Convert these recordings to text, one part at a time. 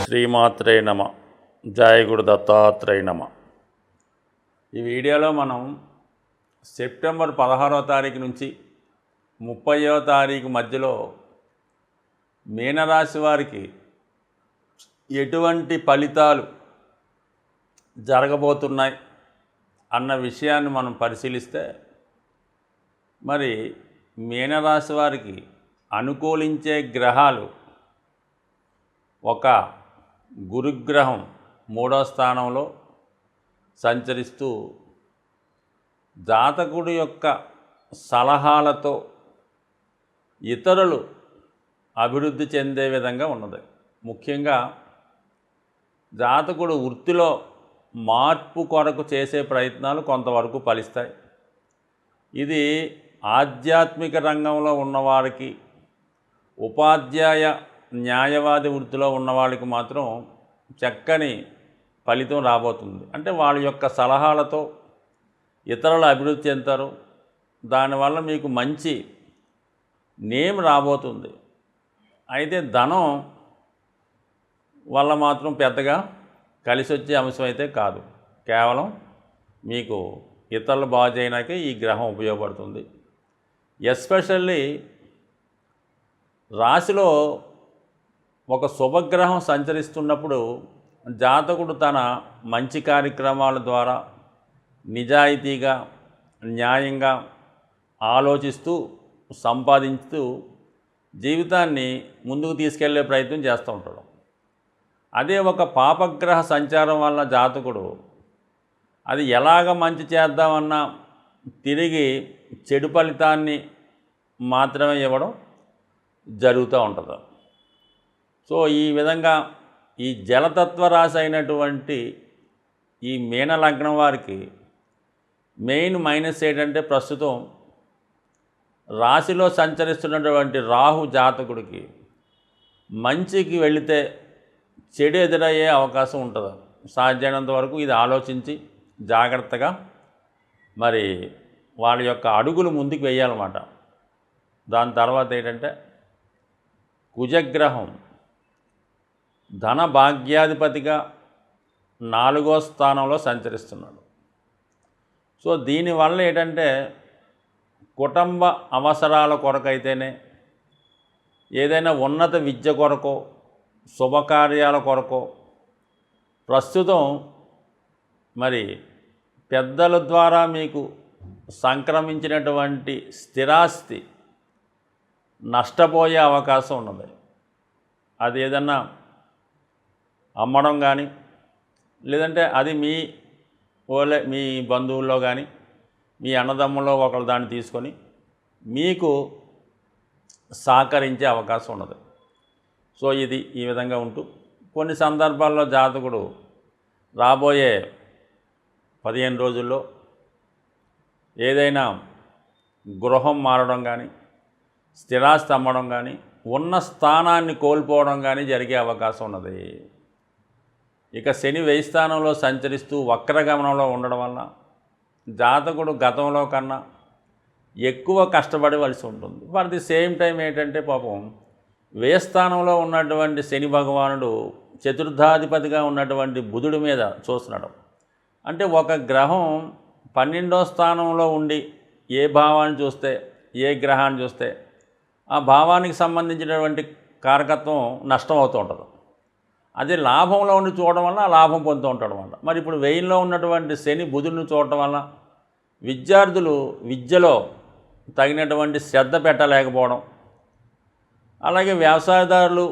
శ్రీమాత్రే నమ. జయ గురు దత్తాత్రేయ నమ. ఈ వీడియోలో మనం సెప్టెంబర్ 16వ తారీఖు నుంచి 30వ తారీఖు మధ్యలో మీనరాశి వారికి ఎటువంటి ఫలితాలు జరగబోతున్నాయి అన్న విషయాన్ని మనం పరిశీలిస్తే, మరి మీనరాశి వారికి అనుకూలించే గ్రహాలు ఒక గురుగ్రహం 3వ స్థానంలో సంచరిస్తూ జాతకుడి యొక్క సలహాలతో ఇతరులు అభివృద్ధి చెందే విధంగా ఉన్నది. ముఖ్యంగా జాతకుడు వృత్తిలో మార్పు కొరకు చేసే ప్రయత్నాలు కొంతవరకు ఫలిస్తాయి. ఇది ఆధ్యాత్మిక రంగంలో ఉన్నవారికి, ఉపాధ్యాయ న్యాయవాది వృత్తిలో ఉన్నవాళ్ళకి మాత్రం చక్కని ఫలితం రాబోతుంది. అంటే వాళ్ళ యొక్క సలహాలతో ఇతరులు అభివృద్ధి చెందుతారు. దానివల్ల మీకు మంచి నేమ్ రాబోతుంది. అయితే ధనం వల్ల మాత్రం పెద్దగా కలిసి వచ్చే అంశం అయితే కాదు. కేవలం మీకు ఇతరులు బాగు చేయడానికే ఈ గ్రహం ఉపయోగపడుతుంది. ఎస్పెషల్లీ రాశిలో ఒక శుభగ్రహం సంచరిస్తున్నప్పుడు జాతకుడు తన మంచి కార్యక్రమాల ద్వారా నిజాయితీగా, న్యాయంగా ఆలోచిస్తూ, సంపాదించుతూ జీవితాన్ని ముందుకు తీసుకెళ్లే ప్రయత్నం చేస్తూ ఉంటాడు. అదే ఒక పాపగ్రహ సంచారం వల్ల జాతకుడు అది ఎలాగ మంచి చేద్దామన్నా తిరిగి చెడు ఫలితాన్ని మాత్రమే ఇవ్వడం జరుగుతూ ఉంటుంది. సో ఈ విధంగా ఈ జలతత్వ రాశి అయినటువంటి ఈ మీన లగ్నం వారికి మెయిన్ మైనస్ ఏంటంటే, ప్రస్తుతం రాశిలో సంచరిస్తున్నటువంటి రాహు జాతకుడికి మంచికి వెళితే చెడు ఎదురయ్యే అవకాశం ఉంటుంది. సాధ్యమైనంత వరకు ఇది ఆలోచించి జాగ్రత్తగా మరి వాళ్ళ యొక్క అడుగులు ముందుకు వేయాలన్నమాట. దాని తర్వాత ఏంటంటే, కుజగ్రహం ధన భాగ్యాధిపతిగా 4వ స్థానంలో సంచరిస్తున్నాడు. సో దీనివల్ల ఏంటంటే, కుటుంబ అవసరాల కొరకైతేనే, ఏదైనా ఉన్నత విద్య కొరకో, శుభకార్యాల కొరకో ప్రస్తుతం మరి పెద్దల ద్వారా మీకు సంక్రమించినటువంటి స్థిరాస్తి నష్టపోయే అవకాశం ఉన్నది. అది ఏదన్నా అమ్మడం కానీ, లేదంటే అది మీ బంధువుల్లో కానీ, మీ అన్నదమ్ముల్లో ఒకరు దాన్ని తీసుకొని మీకు సహకరించే అవకాశం ఉన్నది. సో ఇది ఈ విధంగా ఉంటూ, కొన్ని సందర్భాల్లో జాతకుడు రాబోయే 15 రోజుల్లో ఏదైనా గృహం మారడం కానీ, స్థిరాస్తి అమ్మడం కానీ, ఉన్న స్థానాన్ని కోల్పోవడం కానీ జరిగే అవకాశం ఉన్నది. ఇక శని వ్యయ స్థానంలో సంచరిస్తూ వక్రగమనంలో ఉండడం వల్ల జాతకుడు గతంలో కన్నా ఎక్కువ కష్టపడవలసి ఉంటుంది. ఫర్ ది సేమ్ టైం ఏంటంటే, పాపం వ్యయస్థానంలో ఉన్నటువంటి శని భగవానుడు చతుర్థాధిపతిగా ఉన్నటువంటి బుధుడి మీద చూస్తున్నాడు. అంటే ఒక గ్రహం 12వ స్థానంలో ఉండి ఏ భావాన్ని చూస్తే, ఏ గ్రహాన్ని చూస్తే ఆ భావానికి సంబంధించినటువంటి కారకత్వం నష్టం అవుతూ ఉంటుంది. అదే లాభంలో ఉండి చూడడం వల్ల ఆ లాభం పొందుతూ ఉంటాడు వల్ల. మరి ఇప్పుడు వ్యయంలో ఉన్నటువంటి శని బుధుడిని చూడటం వల్ల విద్యార్థులు విద్యలో తగినటువంటి శ్రద్ధ పెట్టలేకపోవడం, అలాగే వ్యవసాయదారులు,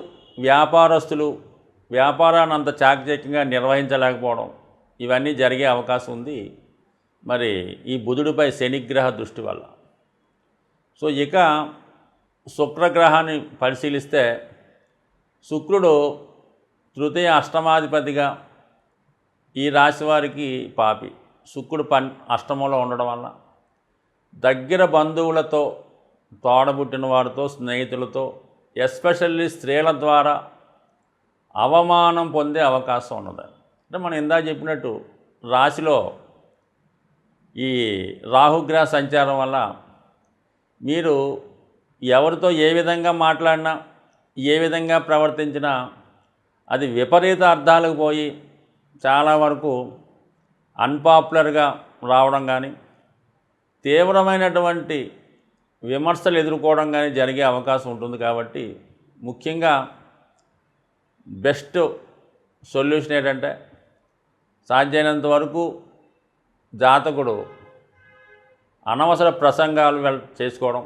వ్యాపారస్తులు వ్యాపారాన్ని అంత చాకచక్యంగా నిర్వహించలేకపోవడం, ఇవన్నీ జరిగే అవకాశం ఉంది మరి ఈ బుధుడిపై శనిగ్రహ దృష్టి వల్ల. సో ఇక శుక్రగ్రహాన్ని పరిశీలిస్తే, శుక్రుడు తృతీయ అష్టమాధిపతిగా ఈ రాశి వారికి పాపి. శుక్రుడు అష్టమంలో ఉండడం వల్ల దగ్గర బంధువులతో, తోడబుట్టిన వారితో, స్నేహితులతో, ఎస్పెషల్లీ స్త్రీల ద్వారా అవమానం పొందే అవకాశం ఉన్నది. అంటే మనం ఇందాక చెప్పినట్టు రాశిలో ఈ రాహుగ్రహ సంచారం వల్ల మీరు ఎవరితో ఏ విధంగా మాట్లాడినా, ఏ విధంగా ప్రవర్తించినా అది విపరీత అర్థాలకు పోయి చాలా వరకు అన్పాపులర్గా రావడం కానీ, తీవ్రమైనటువంటి విమర్శలు ఎదుర్కోవడం కానీ జరిగే అవకాశం ఉంటుంది. కాబట్టి ముఖ్యంగా బెస్ట్ సొల్యూషన్ ఏంటంటే సాధ్యమైనంత వరకు జాతకుడు అనవసర ప్రసంగాలు చేసుకోవడం,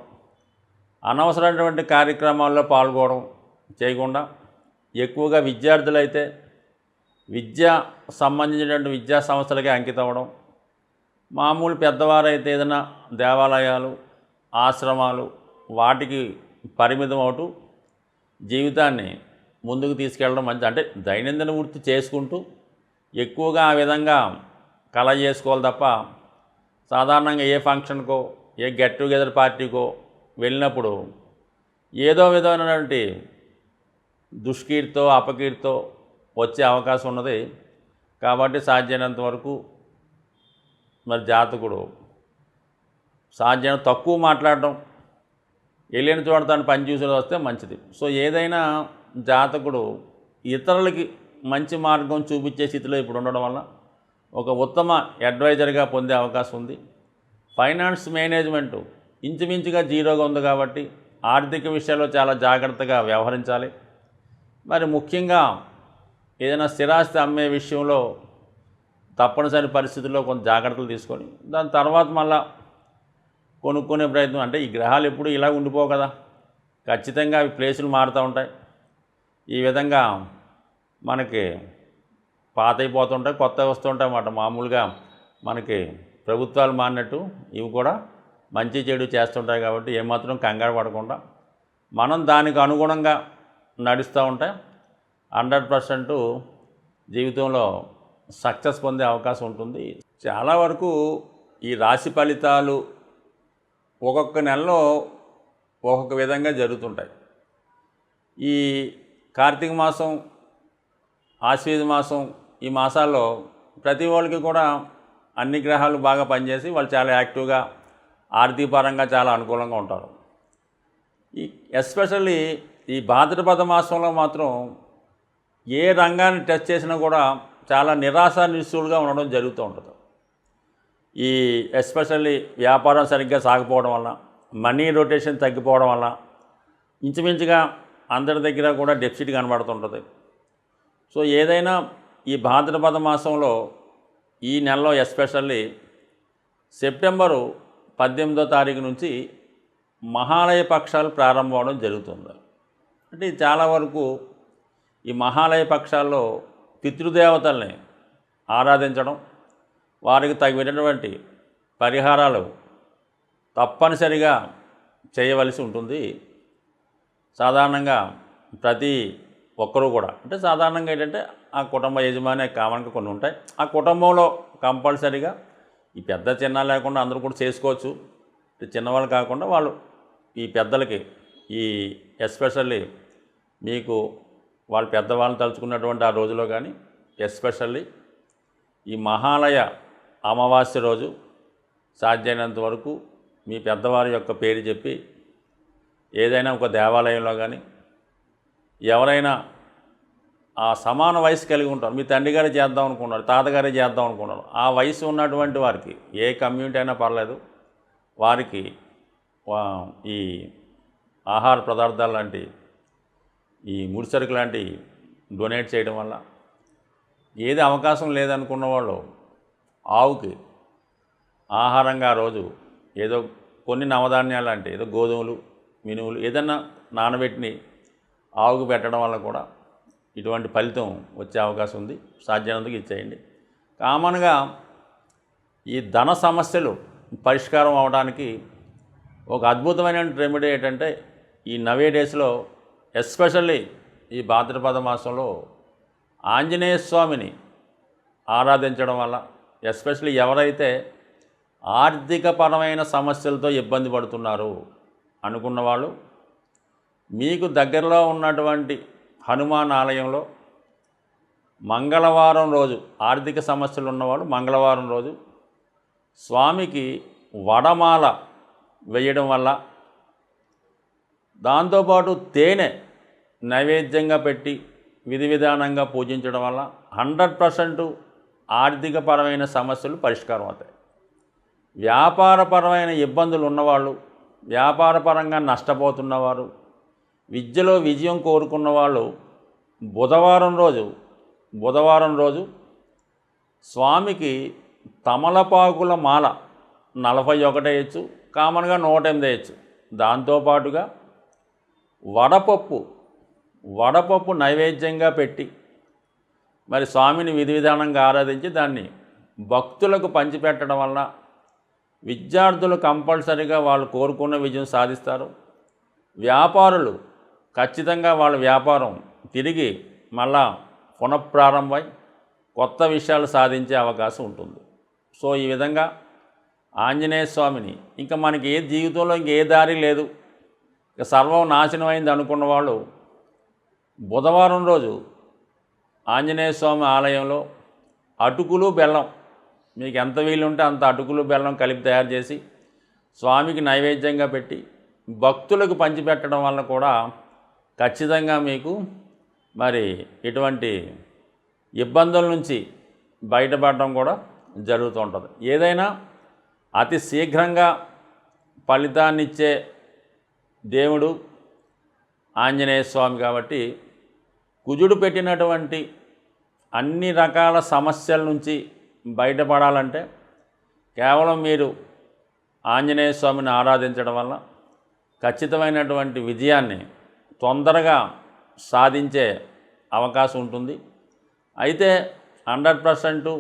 అనవసరమైనటువంటి కార్యక్రమాల్లో పాల్గొనడం చేయకుండా, ఎక్కువగా విద్యార్థులైతే విద్యా సంబంధించినటువంటి విద్యా సంస్థలకే అంకితం అవ్వడం, మామూలు పెద్దవారైతే ఏదైనా దేవాలయాలు, ఆశ్రమాలు వాటికి పరిమితం అవుతూ జీవితాన్ని ముందుకు తీసుకెళ్ళడం మంచి. అంటే దైనందిన వృత్తి చేసుకుంటూ ఎక్కువగా ఆ విధంగా కళ చేసుకోవాలి తప్ప సాధారణంగా ఏ ఫంక్షన్కో ఏ గెట్ టుగెదర్ పార్టీకో వెళ్ళినప్పుడు ఏదో విధమైనటువంటి దుష్కీర్తితో అపకీర్తితో వచ్చే అవకాశం ఉన్నది. కాబట్టి సాధ్యమైనంత వరకు మరి జాతకుడు సాధ్యమైన తక్కువ మాట్లాడడం, వెళ్ళిన చోట తను పని చూసి వస్తే మంచిది. సో ఏదైనా జాతకుడు ఇతరులకి మంచి మార్గం చూపించే స్థితిలో ఇప్పుడు ఉండడం వల్ల ఒక ఉత్తమ అడ్వైజర్గా పొందే అవకాశం ఉంది. ఫైనాన్స్ మేనేజ్మెంటు ఇంచుమించుగా జీరోగా ఉంది కాబట్టి ఆర్థిక విషయాల్లో చాలా జాగ్రత్తగా వ్యవహరించాలి. మరి ముఖ్యంగా ఏదైనా స్థిరాస్తి అమ్మే విషయంలో తప్పనిసరి పరిస్థితుల్లో కొంత జాగ్రత్తలు తీసుకొని దాని తర్వాత మళ్ళా కొనుక్కునే ప్రయత్నం. అంటే ఈ గ్రహాలు ఎప్పుడు ఇలా ఉండిపోవు కదా, ఖచ్చితంగా అవి ప్లేసులు మారుతూ ఉంటాయి. ఈ విధంగా మనకి పాత అయిపోతుంటాయి, కొత్త వస్తుంటాయి అన్నమాట. మామూలుగా మనకి ప్రభుత్వాలు మారినట్టు ఇవి కూడా మంచి చెడు చేస్తుంటాయి. కాబట్టి ఏమాత్రం కంగారు పడకుండా మనం దానికి అనుగుణంగా నడుస్తూ ఉంటే 100% జీవితంలో సక్సెస్ పొందే అవకాశం ఉంటుంది. చాలా వరకు ఈ రాశి ఫలితాలు ఒక్కొక్క నెలలో ఒక్కొక్క విధంగా జరుగుతుంటాయి. ఈ కార్తీక మాసం, ఆశ్వీజ మాసం, ఈ మాసాల్లో ప్రతి వాళ్ళకి కూడా అన్ని గ్రహాలు బాగా పనిచేసి వాళ్ళు చాలా యాక్టివ్గా ఆర్థికపరంగా చాలా అనుకూలంగా ఉంటారు. ఈ ఎస్పెషల్లీ ఈ భాద్రపద మాసంలో మాత్రం ఏ రంగాన్ని టచ్ చేసినా కూడా చాలా నిరాశ నిస్సులుగా ఉండడం జరుగుతూ ఉంటుంది. ఈ ఎస్పెషల్లీ వ్యాపారం సరిగ్గా సాగిపోవడం వల్ల, మనీ రొటేషన్ తగ్గిపోవడం వల్ల ఇంచుమించుగా అందరి దగ్గర కూడా డెఫిసిట్ కనబడుతుంటుంది. సో ఏదైనా ఈ భాద్రపద మాసంలో ఈ నెలలో ఎస్పెషల్లీ సెప్టెంబరు 18వ తారీఖు నుంచి మహాలయ పక్షాలు ప్రారంభం అవడం జరుగుతుంది. అంటే చాలా వరకు ఈ మహాలయ పక్షాల్లో పితృదేవతల్ని ఆరాధించడం, వారికి తగినటువంటి పరిహారాలు తప్పనిసరిగా చేయవలసి ఉంటుంది. సాధారణంగా ప్రతి ఒక్కరూ కూడా అంటే సాధారణంగా ఏంటంటే ఆ కుటుంబ యజమాని కామన్గా కొన్ని ఉంటాయి. ఆ కుటుంబంలో కంపల్సరీగా ఈ పెద్ద చిన్న లేకుండా అందరూ కూడా చేసుకోవచ్చు. చిన్నవాళ్ళు కాకుండా వాళ్ళు ఈ పెద్దలకి ఈ ఎస్పెషల్లీ మీకు వాళ్ళ పెద్దవాళ్ళని తలుచుకున్నటువంటి ఆ రోజులో కానీ ఎస్పెషల్లీ ఈ మహాలయ అమావాస్య రోజు సాధ్యమైనంత వరకు మీ పెద్దవారి యొక్క పేరు చెప్పి ఏదైనా ఒక దేవాలయంలో కానీ ఎవరైనా ఆ సమాన వయసు కలిగి ఉంటారు, మీ తండ్రి గారే చేద్దాం అనుకున్నారు, తాతగారే చేద్దాం అనుకున్నారు, ఆ వయసు ఉన్నటువంటి వారికి ఏ కమ్యూనిటీ అయినా పర్లేదు, వారికి ఈ ఆహార పదార్థాలు లాంటి ఈ ముడిసరుకు లాంటి డొనేట్ చేయడం వల్ల, ఏది అవకాశం లేదనుకున్న వాళ్ళు ఆవుకి ఆహారంగా రోజు ఏదో కొన్ని నవధాన్యాలు లాంటి ఏదో గోధుమలు, మినుములు ఏదన్నా నానబెట్టిని ఆవుకు పెట్టడం వల్ల కూడా ఇటువంటి ఫలితం వచ్చే అవకాశం ఉంది. సాధ్యమైనందుకు ఇచ్చేయండి. కామన్గా ఈ ధన సమస్యలు పరిష్కారం అవడానికి ఒక అద్భుతమైన రెమెడీ ఏంటంటే ఈ నవే డేస్లో ఎస్పెషల్లీ ఈ భాద్రపద మాసంలో ఆంజనేయ స్వామిని ఆరాధించడం వల్ల, ఎస్పెషల్లీ ఎవరైతే ఆర్థికపరమైన సమస్యలతో ఇబ్బంది పడుతున్నారు అనుకున్న వాళ్ళు మీకు దగ్గరలో ఉన్నటువంటి హనుమాన్ ఆలయంలో మంగళవారం రోజు ఆర్థిక సమస్యలు ఉన్నవాళ్ళు మంగళవారం రోజు స్వామికి వడమాల వేయడం వల్ల, దాంతోపాటు తేనె నైవేద్యంగా పెట్టి విధి విధానంగా పూజించడం వల్ల 100% ఆర్థికపరమైన సమస్యలు పరిష్కారం అవుతాయి. వ్యాపారపరమైన ఇబ్బందులు ఉన్నవాళ్ళు, వ్యాపారపరంగా నష్టపోతున్నవారు, విద్యలో విజయం కోరుకున్న వాళ్ళు బుధవారం రోజు స్వామికి తమలపాకుల మాల 41 వేయచ్చు, కామన్గా 108 వేయచ్చు. దాంతోపాటుగా వడపప్పు నైవేద్యంగా పెట్టి మరి స్వామిని విధి విధానంగా ఆరాధించి దాన్ని భక్తులకు పంచిపెట్టడం వలన విద్యార్థులు కంపల్సరీగా వాళ్ళు కోరుకున్న విజయం సాధిస్తారు. వ్యాపారులు ఖచ్చితంగా వాళ్ళ వ్యాపారం తిరిగి మళ్ళా పునఃప్రారంభమై కొత్త విషయాలు సాధించే అవకాశం ఉంటుంది. సో ఈ విధంగా ఆంజనేయ స్వామిని ఇంకా మనకి జీవితంలో ఇంకే దారి లేదు, ఇక సర్వం నాశనం అయింది అనుకున్న వాళ్ళు బుధవారం రోజు ఆంజనేయ స్వామి ఆలయంలో అటుకులు బెల్లం, మీకు ఎంత వీలుంటే అంత అటుకులు బెల్లం కలిపి తయారు చేసి స్వామికి నైవేద్యంగా పెట్టి భక్తులకు పంచిపెట్టడం వల్ల కూడా ఖచ్చితంగా మీకు మరి ఇటువంటి ఇబ్బందుల నుంచి బయటపడడం కూడా జరుగుతూ ఉంటుంది. ఏదైనా అతి శీఘ్రంగా ఫలితాన్నిచ్చే దేవుడు ఆంజనేయ స్వామి కాబట్టి కుజుడు పెట్టినటువంటి అన్ని రకాల సమస్యల నుంచి బయటపడాలంటే కేవలం మీరు ఆంజనేయ స్వామిని ఆరాధించడం వల్ల ఖచ్చితమైనటువంటి విజయాన్ని తొందరగా సాధించే అవకాశం ఉంటుంది. అయితే 100%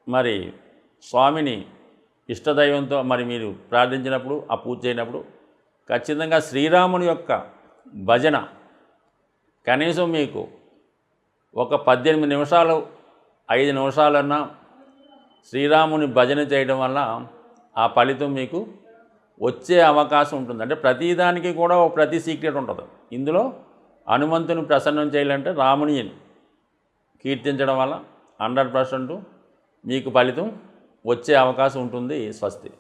మరి స్వామిని ఇష్టదైవంతో మరి మీరు ప్రార్థించినప్పుడు, ఆ పూజ చేయనప్పుడు ఖచ్చితంగా శ్రీరాముని యొక్క భజన కనీసం మీకు ఒక 18 నిమిషాలు 5 నిమిషాలన్నా శ్రీరాముని భజన చేయడం వల్ల ఆ ఫలితం మీకు వచ్చే అవకాశం ఉంటుంది. అంటే ప్రతిదానికి కూడా ప్రతి సీక్రెట్ ఉంటుంది. ఇందులో హనుమంతుని ప్రసన్నం చేయాలంటే రాముని కీర్తించడం వల్ల 100% మీకు ఫలితం వచ్చే అవకాశం ఉంటుంది. స్వస్తి.